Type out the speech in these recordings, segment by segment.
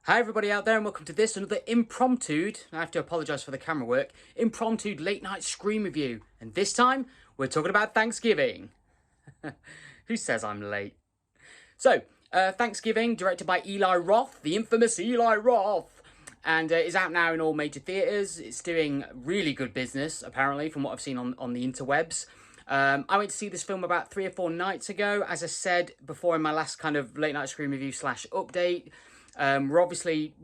Hi everybody out there and welcome to this, another impromptu, I have to apologise for the camera work, impromptu late night Scream review. And this time, we're talking about Thanksgiving. Who says I'm late? So, Thanksgiving, directed by Eli Roth, the infamous Eli Roth. And is out now in all major theatres. It's doing really good business, apparently, from what I've seen on the interwebs. I went to see this film about 3 or 4 nights ago. As I said before in my last kind of late night Scream review / update, we're obviously,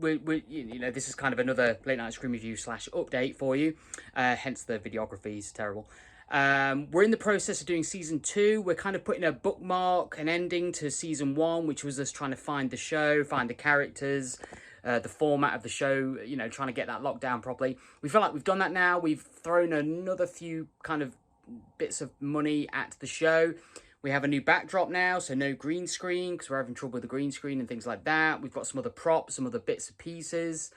you know, this is kind of another late night Scream review / update for you. Hence the videography is terrible. We're in the process of doing season 2. We're kind of putting a bookmark, an ending to season 1, which was us trying to find the show, find the characters, the format of the show, you know, trying to get that locked down properly. We feel like we've done that now. We've thrown another few kind of bits of money at the show. We have a new backdrop now, so no green screen, because we're having trouble with the green screen and things like that. We've got some other props, some other bits and pieces.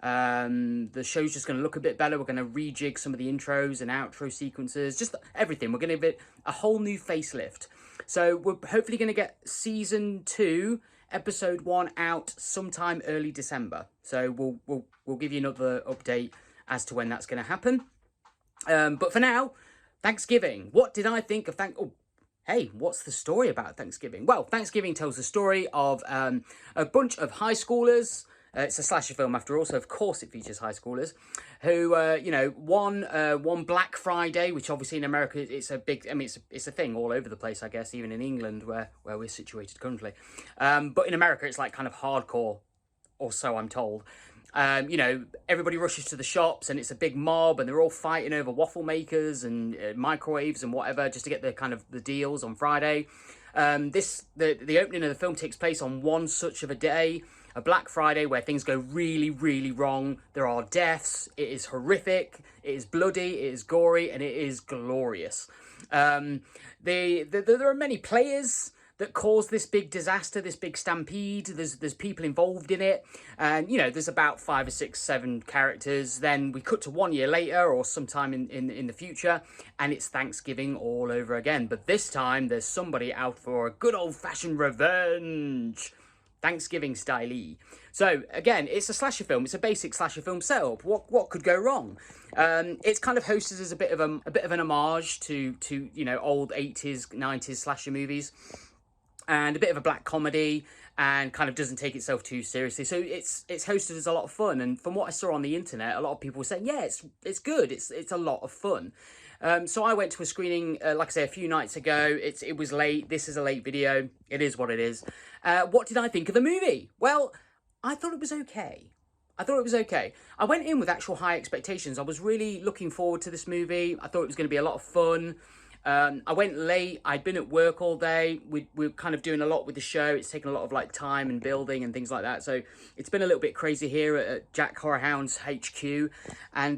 The show's just going to look a bit better. We're going to rejig some of the intros and outro sequences, just everything. We're going to give it a whole new facelift. So we're hopefully going to get season 2, episode 1 out sometime early December. So we'll give you another update as to when that's going to happen. But for now, Thanksgiving. What did I think of Hey, what's the story about Thanksgiving? Well, Thanksgiving tells the story of a bunch of high schoolers. It's a slasher film after all, so of course it features high schoolers who, you know, one Black Friday, which obviously in America it's a big, I mean, it's a thing all over the place, I guess, even in England where we're situated currently. But in America, it's like kind of hardcore, or so I'm told. You know, everybody rushes to the shops and it's a big mob and they're all fighting over waffle makers and microwaves and whatever just to get the deals on Friday. The opening of the film takes place on one such of a day, a Black Friday, where things go really, really wrong. There are deaths. It is horrific. It is bloody. It is gory, and it is glorious. There are many players that cause this big disaster, this big stampede. There's people involved in it, and you know there's about 5 or 6, 7 characters. Then we cut to 1 year later, or sometime in the future, and it's Thanksgiving all over again. But this time there's somebody out for a good old-fashioned revenge, Thanksgiving style. So again, it's a slasher film. It's a basic slasher film setup. What could go wrong? It's kind of hosted as a bit of an homage to you know old 80s 90s slasher movies, and a bit of a black comedy, and kind of doesn't take itself too seriously. So it's hosted as a lot of fun. And from what I saw on the internet, a lot of people were saying, yeah, it's good. It's a lot of fun. So I went to a screening, like I say, a few nights ago. It was late. This is a late video. It is what it is. What did I think of the movie? Well, I thought it was okay. I went in with actual high expectations. I was really looking forward to this movie. I thought it was going to be a lot of fun. I went late. I'd been at work all day. We're kind of doing a lot with the show. It's taken a lot of like time and building and things like that. So it's been a little bit crazy here at Jack Horrorhound's HQ. And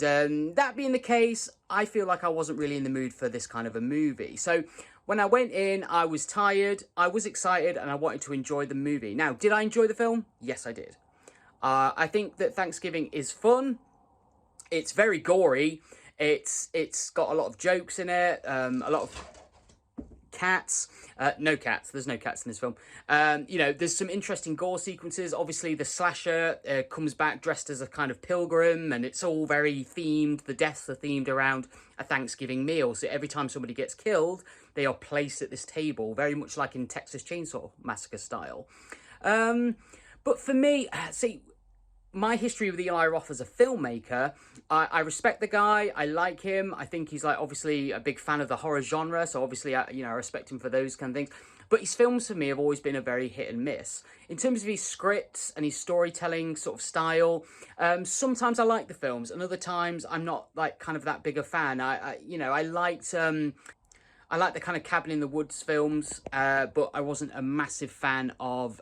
that being the case, I feel like I wasn't really in the mood for this kind of a movie. So when I went in, I was tired, I was excited, and I wanted to enjoy the movie. Now, did I enjoy the film? Yes, I did. I think that Thanksgiving is fun. It's very gory. It's got a lot of jokes in it, a lot of cats. No cats. There's no cats in this film. You know, there's some interesting gore sequences. Obviously, the slasher comes back dressed as a kind of pilgrim, and it's all very themed. The deaths are themed around a Thanksgiving meal. So every time somebody gets killed, they are placed at this table, very much like in Texas Chainsaw Massacre style. But for me, see, my history with Eli Roth as a filmmaker, I respect the guy. I like him. I think he's like obviously a big fan of the horror genre. So obviously, I respect him for those kind of things. But his films for me have always been a very hit and miss. In terms of his scripts and his storytelling sort of style, sometimes I like the films, and other times I'm not like kind of that big a fan. I like the kind of Cabin in the Woods films, but I wasn't a massive fan of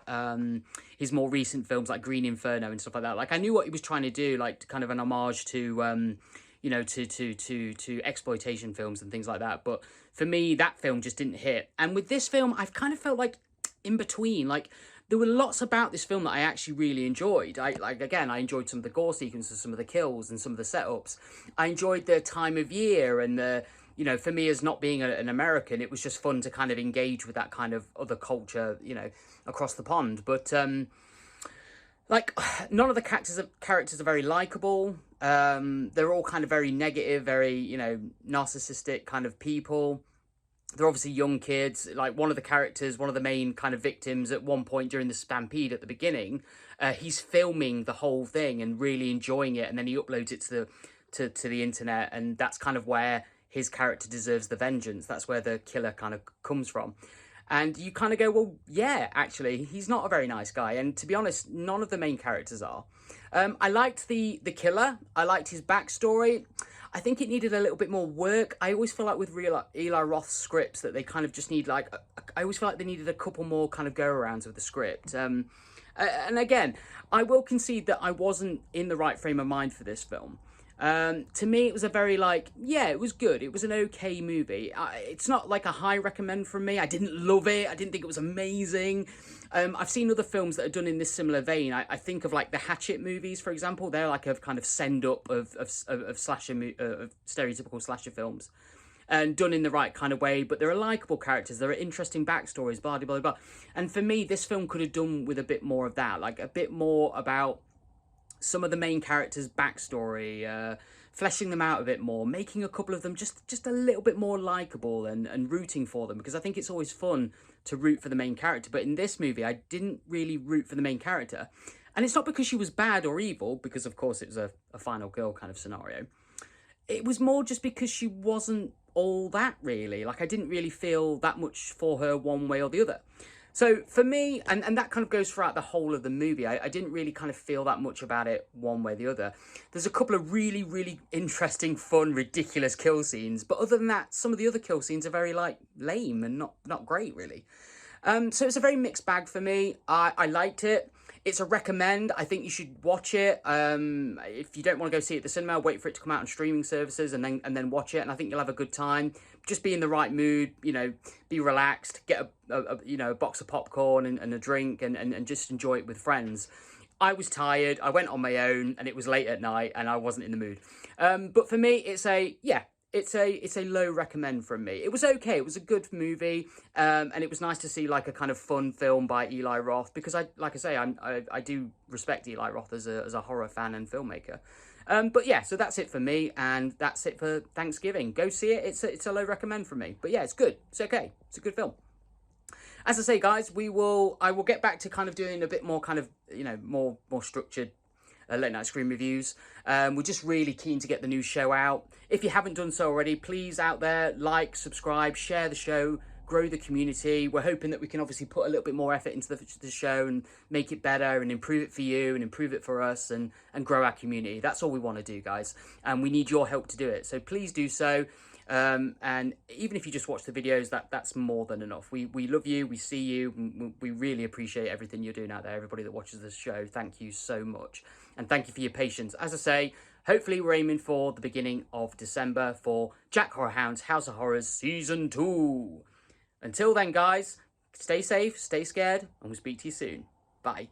his more recent films like Green Inferno and stuff like that. Like I knew what he was trying to do, like kind of an homage to, you know, to exploitation films and things like that. But for me, that film just didn't hit. And with this film, I've kind of felt like in between. Like there were lots about this film that I actually really enjoyed. I enjoyed some of the gore sequences, some of the kills, and some of the setups. I enjoyed the time of year and the. You know, for me as not being an American, it was just fun to kind of engage with that kind of other culture, you know, across the pond. But Like, none of the characters are very likable. They're all kind of very negative, very, you know, narcissistic kind of people. They're obviously young kids. Like, one of the characters, one of the main kind of victims, at one point during the stampede at the beginning, he's filming the whole thing and really enjoying it, and then he uploads it to the internet, and that's kind of where his character deserves the vengeance. That's where the killer kind of comes from. And you kind of go, well, yeah, actually, he's not a very nice guy. And to be honest, none of the main characters are. I liked the killer. I liked his backstory. I think it needed a little bit more work. I always feel like with Eli Roth's scripts that they kind of just need like, I always feel like they needed a couple more kind of go-arounds with the script. And again, I will concede that I wasn't in the right frame of mind for this film. To me, it was a very like, yeah, it was good. It was an okay movie. It's not like a high recommend from me. I didn't love it. I didn't think it was amazing. I've seen other films that are done in this similar vein. I think of like the Hatchet movies, for example. They're like a kind of send up of slasher, of stereotypical slasher films. And done in the right kind of way, but there are likable characters, there are interesting backstories, blah, blah, blah, blah. And for me, this film could have done with a bit more of that, like a bit more about some of the main characters' backstory, fleshing them out a bit more, making a couple of them just a little bit more likable and rooting for them, because I think it's always fun to root for the main character. But in this movie, I didn't really root for the main character. And it's not because she was bad or evil, because of course it was a final girl kind of scenario. It was more just because she wasn't all that, really. Like, I didn't really feel that much for her one way or the other. So for me, and that kind of goes throughout the whole of the movie, I didn't really kind of feel that much about it one way or the other. There's a couple of really, really interesting, fun, ridiculous kill scenes. But other than that, some of the other kill scenes are very, like, lame and not great, really. So it's a very mixed bag for me. I liked it. It's a recommend. I think you should watch it. If you don't want to go see it at the cinema, wait for it to come out on streaming services and then watch it. And I think you'll have a good time. Just be in the right mood, you know, be relaxed, get a box of popcorn and a drink and just enjoy it with friends. I was tired. I went on my own and it was late at night and I wasn't in the mood. But for me, it's a low recommend from me. It was okay. It was a good movie, and it was nice to see like a kind of fun film by Eli Roth, because I do respect Eli Roth as a horror fan and filmmaker. But yeah, so that's it for me, and that's it for Thanksgiving. Go see it. It's a low recommend from me. But yeah, it's good. It's okay. It's a good film. As I say, guys, I will get back to kind of doing a bit more kind of, you know, more structured late night screen reviews. We're just really keen to get the new show out. If you haven't done so already, please out there, like, subscribe, share the show, grow the community. We're hoping that we can obviously put a little bit more effort into the show and make it better and improve it for you and improve it for us and grow our community. That's all we want to do, guys. And we need your help to do it. So please do so. And even if you just watch the videos, that's more than enough. We love you, we see you, we really appreciate everything you're doing out there. Everybody that watches this show, thank you so much, and thank you for your patience. As I say, hopefully we're aiming for the beginning of December for Jack Horror Hound's House of Horrors Season 2. Until then, guys, stay safe, stay scared, and we'll speak to you soon. Bye.